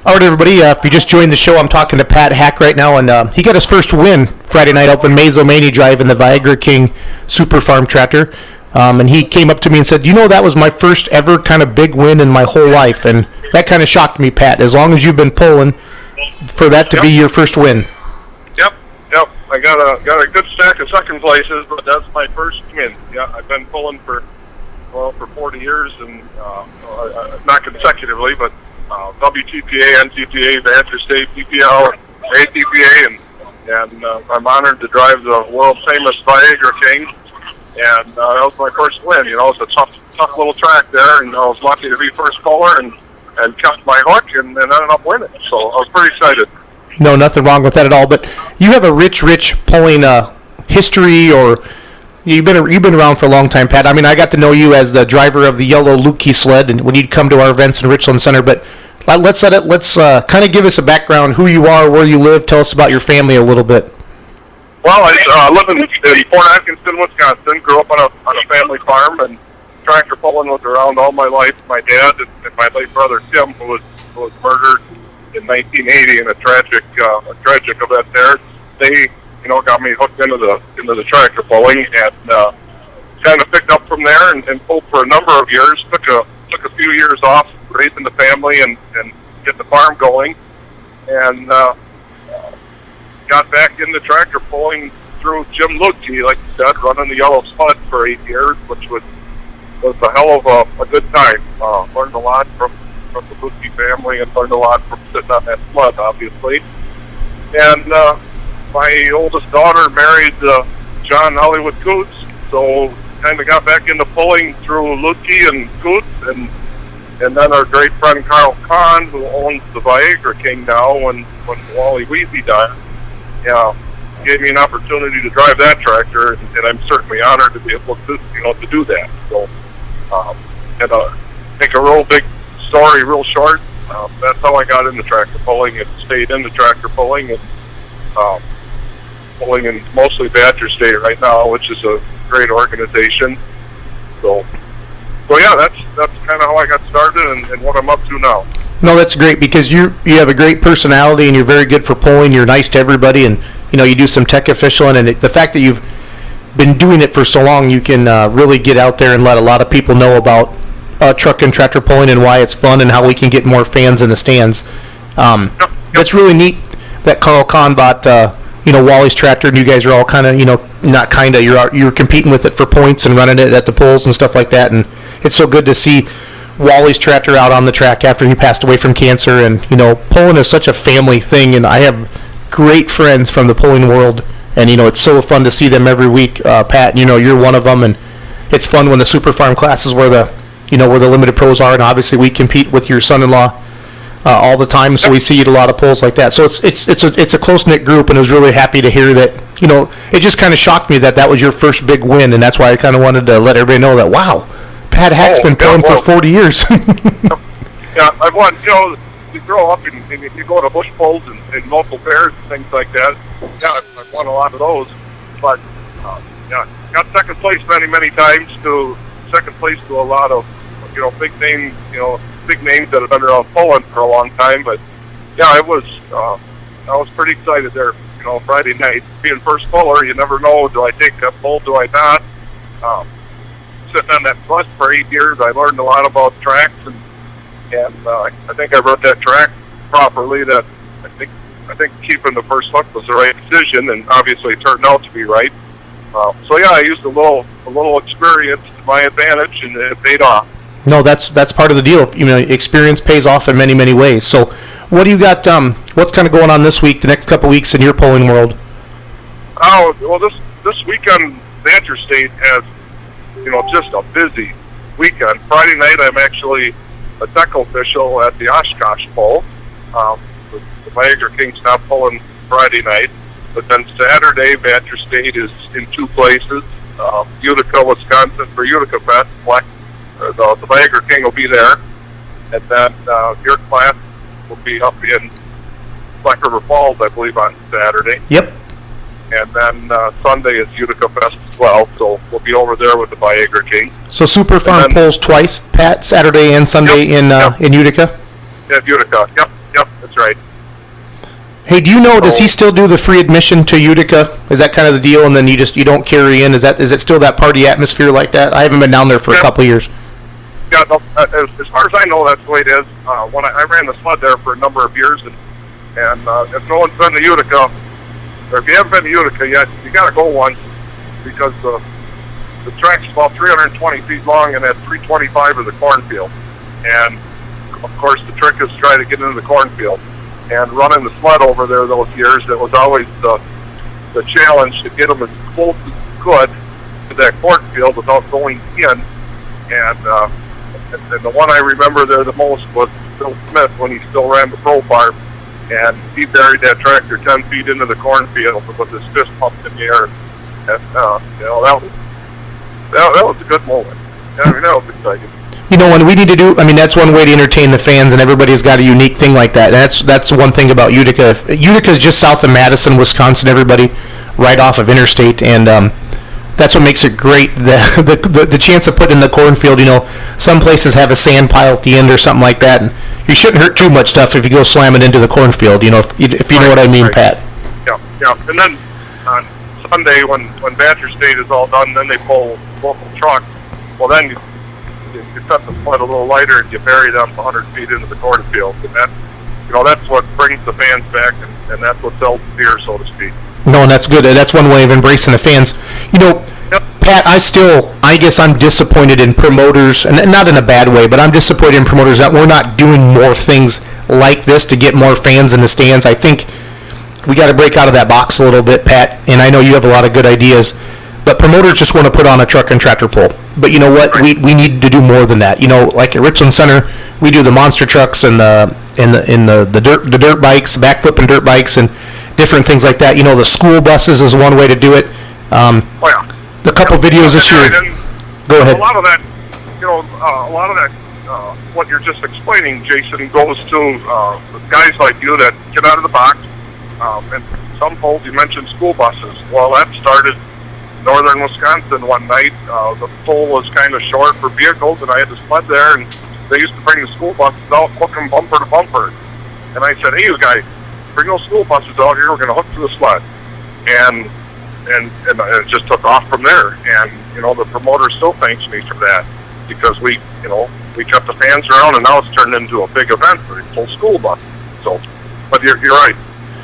All right, everybody. If you just joined the show, I'm talking to Pat Hack right now, and he got his first win Friday night up in Mazomanie Drive in the Viagra King Super Farm tractor. And he came up to me and said, that was my first ever kind of big win in my whole life. And that kind of shocked me, Pat. As long as you've been pulling, for that to be your first win. Yep. I got a good stack of second places, but that's my first win. Yeah, I've been pulling for 40 years, and not consecutively, but WTPA, NTPA, Vantage State, PPL, and ATPA, and I'm honored to drive the world famous Viagra King, and that was my first win. It's a tough little track there, and I was lucky to be first puller and kept my hook and ended up winning. So I was pretty excited. No, nothing wrong with that at all. But you have a rich pulling history, or you've been around for a long time, Pat. I mean, I got to know you as the driver of the yellow Lukey sled, and when you'd come to our events in Richland Center. But let's kind of give us a background, who you are, where you live. Tell us about your family a little bit. Well, I live in Fort Atkinson, Wisconsin. Grew up on a family farm, and tractor pulling was around all my life. My dad and my late brother Tim, who was murdered in 1980 in a tragic event there. They got me hooked into the tractor pulling, and kind of picked up from there and pulled for a number of years. Took a few years off raising the family and get the farm going, and got back into tractor pulling through Jim Lukey, like you said, running the yellow sled for 8 years, which was a hell of a good time. Learned a lot from the Lukey family, and learned a lot from sitting on that sled, obviously. And my oldest daughter married John Hollywood Coots, so kind of got back into pulling through Lukey and Coots, and then our great friend Carl Kahn, who owns the Viagra King now, when Wally Weezy died, gave me an opportunity to drive that tractor, and I'm certainly honored to be able to do that. So, and make a real big story real short. That's how I got into tractor pulling and stayed into tractor pulling, and pulling in mostly Badger State right now, which is a great organization. So yeah, that's kind of how I got started and what I'm up to now. No, that's great, because you have a great personality, and you're very good for pulling. You're nice to everybody, and you do some tech officialing, and the fact that you've been doing it for so long, you can really get out there and let a lot of people know about truck and tractor pulling and why it's fun and how we can get more fans in the stands. That's really neat that Carl Kahn bought Wally's tractor, and you guys are all kind of not kind of you're competing with it for points and running it at the polls and stuff like that, and it's so good to see Wally's tractor out on the track after he passed away from cancer. And pulling is such a family thing, and I have great friends from the pulling world, and it's so fun to see them every week. Pat, you're one of them, and it's fun when the super farm classes where the limited pros are, and obviously we compete with your son-in-law all the time, so we see you at a lot of polls like that. So it's a close-knit group, and I was really happy to hear that. It just kind of shocked me that was your first big win, and that's why I kind of wanted to let everybody know that, wow, Pat Hack's been pulling for 40 years. Yeah, I've won. You grow up and you go to bush polls and local fairs and things like that. Yeah, I've won a lot of those. But got second place many times. To second place to a lot of big names that have been around pulling for a long time. But yeah, I was pretty excited there. Friday night, being first puller, you never know. Do I take that pull? Do I not? Sitting on that bus for 8 years, I learned a lot about tracks, and I think I wrote that track properly. That I think keeping the first hook was the right decision, and obviously it turned out to be right. So yeah, I used a little experience to my advantage, and it paid off. No, that's part of the deal. Experience pays off in many ways. So, what do you got? What's kind of going on this week, the next couple weeks in your pulling world? Oh, well, this weekend, Badger State has just a busy weekend. Friday night, I'm actually a tech official at the Oshkosh Bowl. The Viagra King's not pulling Friday night, but then Saturday, Badger State is in 2 places. Utica, Wisconsin for Utica Fest. The Viagra King will be there, and then your class will be up in Black River Falls, I believe, on Saturday. Yep. And then Sunday is Utica Fest as well, so we'll be over there with the Viagra King. So Super Farm polls twice, Pat, Saturday and Sunday in Utica? Yeah, Utica, yep. Yep, that's right. Hey, do you know, does So- he still do the free admission to Utica? Is that kind of the deal, and then you don't carry in? Is it still that party atmosphere like that? I haven't been down there for a Yeah. couple of years. Yeah, no, as far as I know, that's the way it is. When I ran the sled there for a number of years, and if no one's been to Utica, or if you haven't been to Utica yet, you got to go once, because the track's about 320 feet long and at 325 of the cornfield. And of course, the trick is to try to get into the cornfield. And running the sled over there those years, it was always the challenge to get them as close as you could to that cornfield without going in. And the one I remember there the most was Bill Smith, when he still ran the Pro Farm, and he buried that tractor 10 feet into the cornfield with his fist pumped in the air. And that was a good moment. I mean, that was exciting. You know, when we need to do, I mean, that's one way to entertain the fans, and everybody's got a unique thing like that. And that's one thing about Utica. Utica's just south of Madison, Wisconsin, everybody, right off of Interstate, and that's what makes it great. The chance of putting in the cornfield, you know, some places have a sand pile at the end or something like that, and you shouldn't hurt too much stuff if you go slamming into the cornfield, you know, if you know what I mean, right. Pat. Yeah. And then on Sunday, when Badger State is all done, then they pull local trucks. Well, then you set the sled a little lighter and you bury them 100 feet into the cornfield, and that's what brings the fans back, and that's what sells the beer, so to speak. No, and that's good. That's one way of embracing the fans. You know, Yep. Pat, I guess I'm disappointed in promoters, and not in a bad way, but I'm disappointed in promoters that we're not doing more things like this to get more fans in the stands. I think we got to break out of that box a little bit, Pat, and I know you have a lot of good ideas, but promoters just want to put on a truck and tractor pull. But you know what? Right. We need to do more than that. You know, like at Richland Center, we do the monster trucks and the dirt bikes, backflipping dirt bikes, and different things like that. You know, the school buses is one way to do it. Oh, yeah. The couple videos this year. Go ahead. A lot of that, what you're just explaining, Jason, goes to guys like you that get out of the box. And some polls, you mentioned school buses. Well, that started in northern Wisconsin one night. The pole was kind of short for vehicles, and I had to sled there, and they used to bring the school buses out, hook them bumper to bumper. And I said, hey, you guys, bring those school buses out here. We're going to hook to the sled. And it just took off from there. And, you know, the promoter still thanks me for that, because we kept the fans around, and now it's turned into a big event for the full school bus. So, but you're right.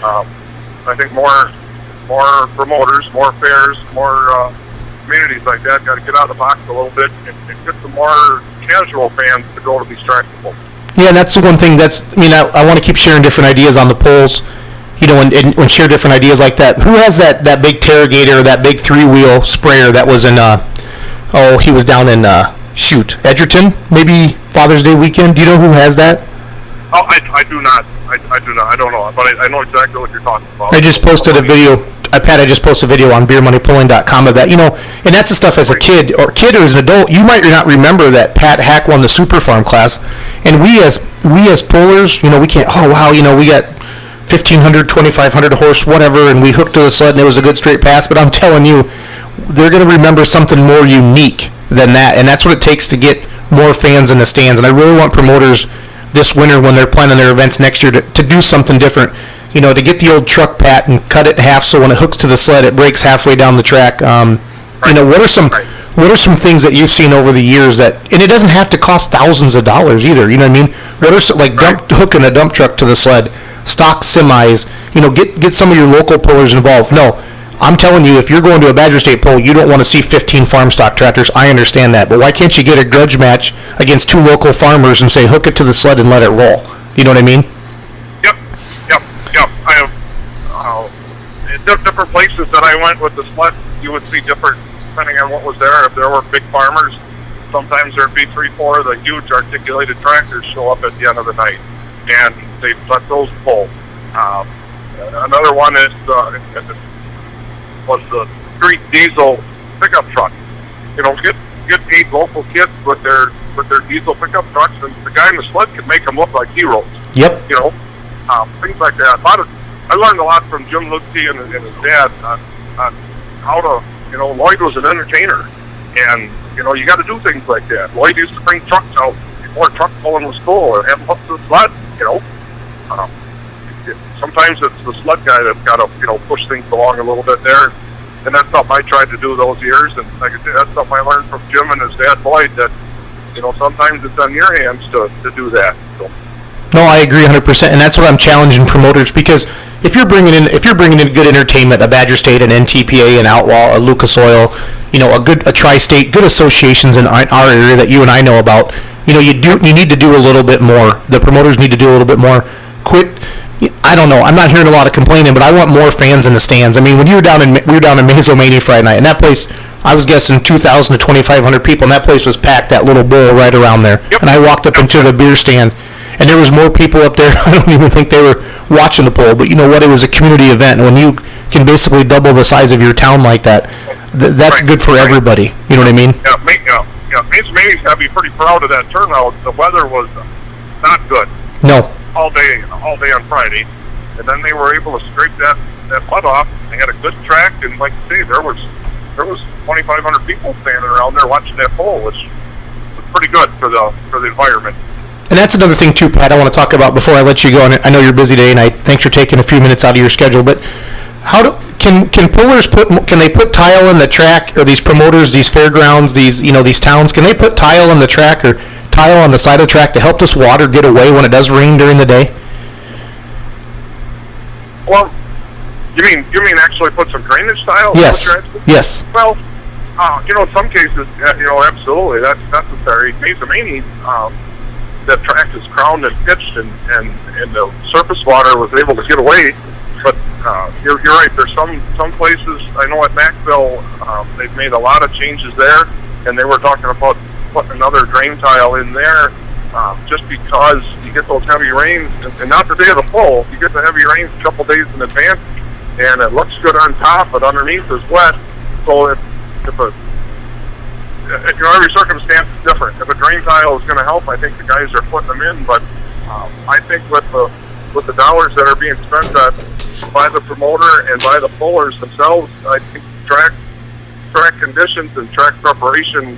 I think more promoters, more fairs, more communities like that got to get out of the box a little bit and get some more casual fans to go to these tractables. Yeah, and that's the one thing. I want to keep sharing different ideas on the polls, you know, and share different ideas like that. Who has that big Terragator, that big 3-wheel sprayer that was in, he was down in, Edgerton, maybe Father's Day weekend? Do you know who has that? Oh, I do not. I do not. I don't know, but I know exactly what you're talking about. I just posted a video. Pat, I just posted a video on beermoneypulling.com of that. You know, and that's the stuff as a kid or as an adult. You might not remember that Pat Hack won the Super Farm class, and we as pullers, you know, we can't. Oh wow, you know, we got 1,500, 2,500 horse, whatever, and we hooked to the sled, and it was a good straight pass. But I'm telling you, they're going to remember something more unique than that, and that's what it takes to get more fans in the stands. And I really want promoters this winter, when they're planning their events next year, to do something different. You know, to get the old truck, Pat, and cut it in half so when it hooks to the sled, it breaks halfway down the track. You know, what are some things that you've seen over the years that, and it doesn't have to cost thousands of dollars either. You know what I mean? What are some, like hooking a dump truck to the sled, stock semis? You know, get some of your local pullers involved. No, I'm telling you, if you're going to a Badger State poll, you don't want to see 15 farm stock tractors. I understand that, but why can't you get a grudge match against 2 local farmers and say hook it to the sled and let it roll? You know what I mean? Yep. I have different places that I went with the sled. You would see different depending on what was there. If there were big farmers, sometimes there'd be 3-4 of the huge articulated tractors show up at the end of the night, and they let those pull. Another one was the street diesel pickup truck. You know, get 8 local kids with their diesel pickup trucks, and the guy in the sled can make them look like heroes. Yep. You know, things like that. I learned a lot from Jim Lutke and his dad on how to, you know, Lloyd was an entertainer, and, you know, you got to do things like that. Lloyd used to bring trucks out before truck pulling was cool and have them up to the sled, you know. Um, Sometimes it's the sled guy that's got to push things along a little bit there, and that's something I tried to do those years. And like I say, that's something I learned from Jim and his dad Boyd, that sometimes it's on your hands to do that. So. No, I agree 100%, and that's what I'm challenging promoters, because if you're bringing in good entertainment, a Badger State, an NTPA, an Outlaw, a Lucas Oil, a tri-state, good associations in our area that you and I know about, you need to do a little bit more. The promoters need to do a little bit more. Quit. I don't know. I'm not hearing a lot of complaining, but I want more fans in the stands. I mean, when we were down in Mazomanie Friday night, and that place, I was guessing 2,000 to 2,500 people, and that place was packed. That little bowl right around there. Yep. And I walked up into the beer stand, and there was more people up there. I don't even think they were watching the poll, but you know what? It was a community event, and when you can basically double the size of your town like that, that's good for everybody. You know what I mean? Yeah. Mazomania's got to be pretty proud of that turnout. The weather was not good. No. All day on Friday, and then they were able to scrape that mud off. They had a good track, and like I say, there was 2,500 people standing around there watching that poll, which was pretty good for the environment. And that's another thing too, Pat, I want to talk about before I let you go. And I know you're busy today, and thanks for taking a few minutes out of your schedule. But can pullers put tile in the track, or these promoters, these fairgrounds, these towns, can they put tile in the track or tile on the side of the track to help this water get away when it does rain during the day? Well, you mean actually put some drainage tile? Yes. Yes. Well, in some cases, absolutely, that's necessary. Mazomanie, that track is crowned and pitched, and the surface water was able to get away. But you're right. There's some places, I know at Macville, they've made a lot of changes there, and they were talking about putting another drain tile in there, just because you get those heavy rains, and not the day of the poll. You get the heavy rains a couple days in advance, and it looks good on top, but underneath is wet. So if every circumstance is different. If a drain tile is going to help, I think the guys are putting them in. But I think with the dollars that are being spent by the promoter and by the pullers themselves, I think track conditions and track preparation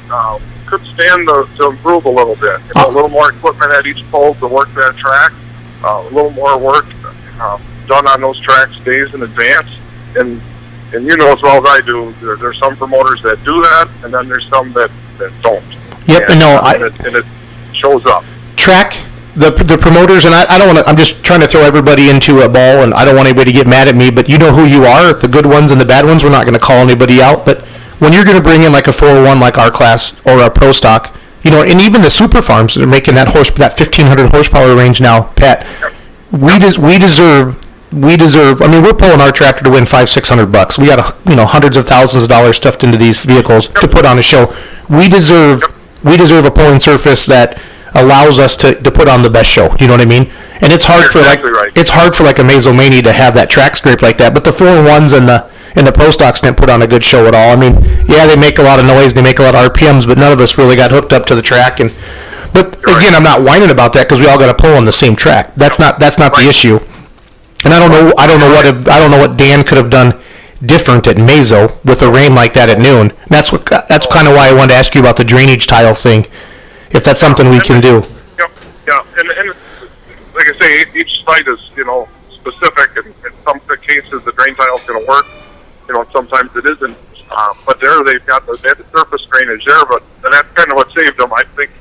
could stand to improve a little bit. A little more equipment at each pole to work that track, a little more work done on those tracks days in advance. And you know as well as I do, there's some promoters that do that, and then there's some that don't. Yep, and it shows up. Track, the promoters, and I don't want to, I'm just trying to throw everybody into a ball, and I don't want anybody to get mad at me, but you know who you are, the good ones and the bad ones. We're not going to call anybody out, but when you're going to bring in like a 401 like our class or a pro stock, and even the super farms that are making that 1,500 horsepower range now, Pat, we deserve. I mean, we're pulling our tractor to win $500-600. We got hundreds of thousands of dollars stuffed into these vehicles to put on a show. We deserve a pulling surface that allows us to put on the best show. You know what I mean? And it's hard it's hard for like a Mazomanie to have that track scrape like that. But the 401s and the pro stocks didn't put on a good show at all. I mean, yeah, they make a lot of noise, they make a lot of RPMs, but none of us really got hooked up to the track. But again, I'm not whining about that because we all got to pull on the same track. That's not the issue. And I don't know what Dan could have done different at Mazo with a rain like that at noon. That's kind of why I wanted to ask you about the drainage tile thing, if that's something we can do. Yeah, and like I say, each site is specific, and in some cases the drain tile is going to work. Sometimes it isn't. But they have the surface drainage there, but that's kind of what saved them. I think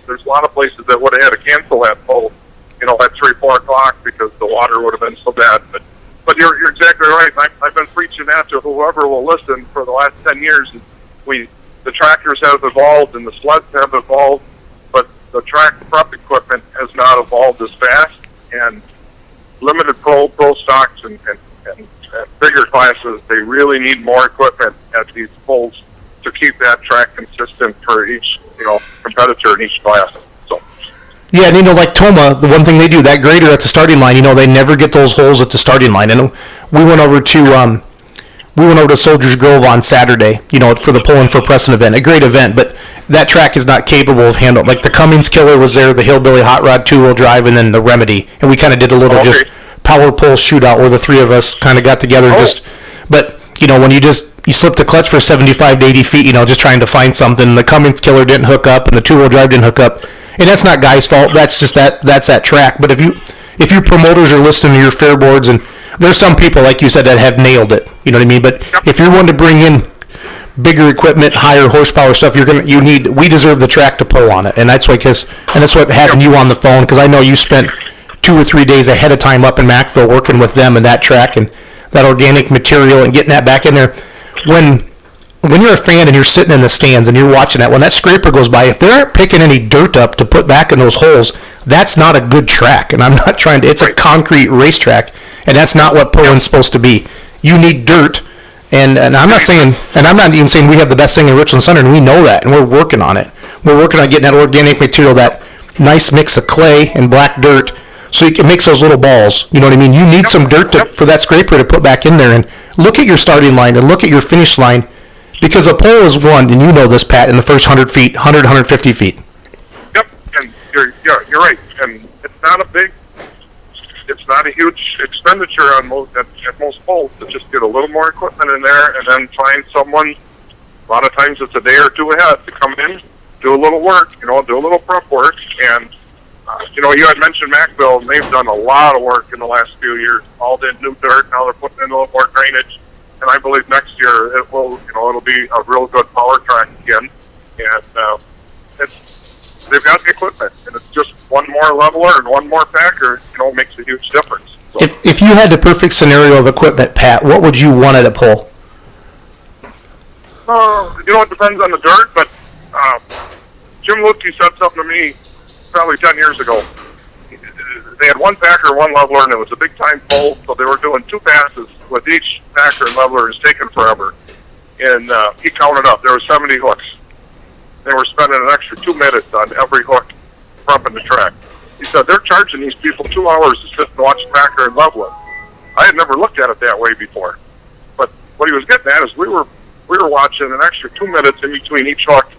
there's a lot of places that would have had to cancel that poll, at 3-4 o'clock because the water would have been so bad. But you're exactly right. I've been preaching that to whoever will listen for the last 10 years. The tractors have evolved and the sleds have evolved, but the track prep equipment has not evolved as fast. And limited pro stocks and bigger classes, they really need more equipment at these poles to keep that track consistent for each competitor in each class. So. Yeah, and like Toma, the one thing they do, that grader at the starting line, they never get those holes at the starting line. And we went over to Soldiers Grove on Saturday, for the Pulling for Preston event, a great event, but that track is not capable of handling. Like the Cummins Killer was there, the Hillbilly Hot Rod 2-wheel drive, and then the Remedy, and we kind of did a little just power pull shootout where the three of us kind of got together. But when you slip the clutch for 75 to 80 feet, just trying to find something, the Cummins Killer didn't hook up, and the 2-wheel drive didn't hook up. And that's not Guy's fault. That's just that's that track. But if if your promoters are listening to your fair boards, and there's some people, like you said, that have nailed it, you know what I mean? But if you're wanting to bring in bigger equipment, higher horsepower stuff, we deserve the track to pull on it. And that's what having you on the phone, because I know you spent 2 or 3 days ahead of time up in Mackville working with them and that track and that organic material and getting that back in there. When you're a fan and you're sitting in the stands and you're watching that, when that scraper goes by, if they aren't picking any dirt up to put back in those holes, that's not a good track. And I'm not trying to, it's a concrete racetrack, and that's not what pulling's supposed to be. You need dirt, and I'm not saying, and I'm not even saying we have the best thing in Richland Center, and we know that, and we're working on it. We're working on getting that organic material, that nice mix of clay and black dirt, so it makes those little balls. You know what I mean? You need some dirt for that scraper to put back in there, and look at your starting line and look at your finish line. Because a pole is won, and you know this, Pat, in the first 100 feet, 150 feet. Yep, and you're right. And it's not a huge expenditure at most poles to just get a little more equipment in there and then find someone, a lot of times it's a day or two ahead, to come in, do a little work, do a little prep work. And, you had mentioned Mackville, and they've done a lot of work in the last few years. All did new dirt, now they're putting in a little more drainage. And I believe next year it'll be a real good power track again. And they've got the equipment, and it's just one more leveler and one more packer, makes a huge difference. So, if you had the perfect scenario of equipment, Pat, what would you want at a pole? It depends on the dirt, but Jim Lutke said something to me probably 10 years ago. They had one packer, one leveler, and it was a big-time pole, so they were doing 2 passes with each packer and leveler. It's taking forever. And he counted up. There were 70 hooks. They were spending an extra 2 minutes on every hook pumping the track. He said, they're charging these people 2 hours to sit and watch packer and leveler. I had never looked at it that way before. But what he was getting at is we were watching an extra 2 minutes in between each hook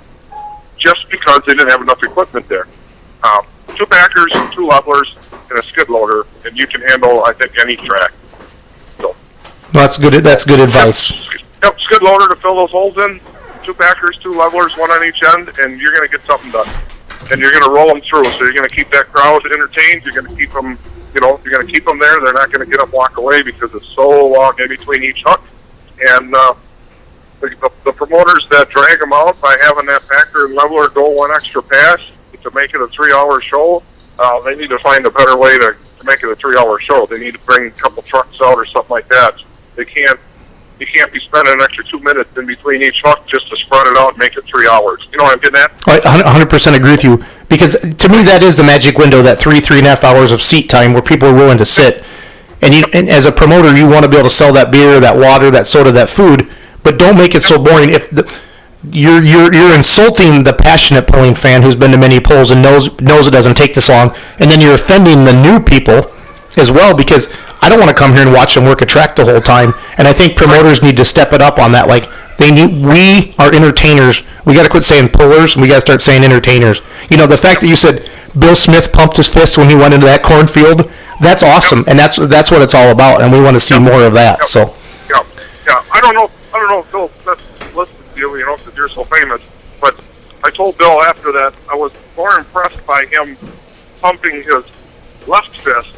just because they didn't have enough equipment there. 2 packers, 2 levelers, and a skid loader, and you can handle, I think, any track. So, well, that's good advice. Yep, skid loader to fill those holes in, 2 packers, 2 levelers, 1 on each end, and you're going to get something done. And you're going to roll them through, so you're going to keep that crowd entertained. You're going to keep them, you're going to keep them there. They're not going to get up, walk away because it's so long in between each hook. And the promoters that drag them out by having that packer and leveler go 1 extra pass to make it a 3-hour show, they need to find a better way to make it a 3-hour show. They need to bring a couple trucks out or something like that. You can't be spending an extra 2 minutes in between each hook just to spread it out and make it 3 hours. You know what I'm getting at? I 100% agree with you, because to me that is the magic window, that 3.5 hours of seat time where people are willing to sit. And as a promoter, you want to be able to sell that beer, that water, that soda, that food, but don't make it so boring. If you're insulting the passionate pulling fan who's been to many polls and knows it doesn't take this long, and then you're offending the new people as well, because I don't want to come here and watch them work a track the whole time. And I think promoters need to step it up on that. Like, we are entertainers. We got to quit saying pullers, and we got to start saying entertainers. The fact that you said Bill Smith pumped his fist when he went into that cornfield, that's awesome, and that's what it's all about, and we want to see more of that. So, yeah. I don't know if Bill Smith listened to you, because you're so famous, but I told Bill after that I was more impressed by him pumping his left fist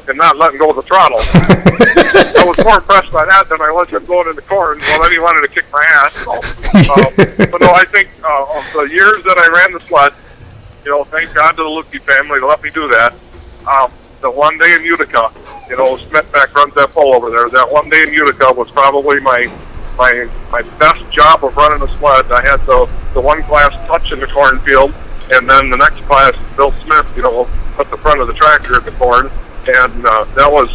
and not letting go of the throttle. I was more impressed by that than I was him going in the corn. Well, then he wanted to kick my ass. So, but no, I think of the years that I ran the sled, thank God to the Lukey family to let me do that. The one day in Utica, Smithback runs that pole over there. That one day in Utica was probably my best job of running a sled. I had the one class touch in the cornfield, and then the next class, Bill Smith, put the front of the tractor in the corn. And that was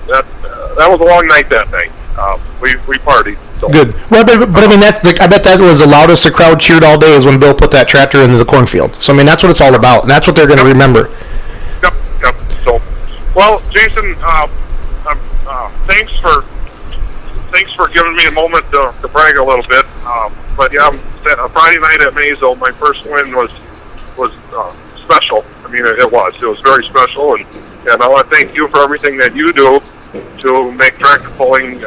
a long night that night. We partied. So. Good. Well, but I mean, I bet that was the loudest the crowd cheered all day is when Bill put that tractor into the cornfield. So I mean, that's what it's all about, and that's what they're going to remember. Yep. So, well, Jason, thanks for giving me a moment to brag a little bit. But yeah, Friday night at Mazo, my first win was special. I mean, it was very special, and I want to thank you for everything that you do to make tractor pulling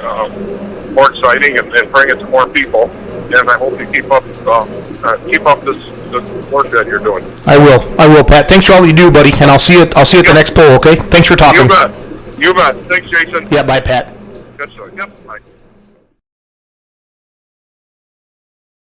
more exciting and bring it to more people. And I hope you keep up this the work that you're doing. I will, Pat. Thanks for all you do, buddy, and I'll see you at the next poll, okay? Thanks for talking. You bet. Thanks, Jason. Yeah, bye, Pat. Yes, sir. Yep. Bye.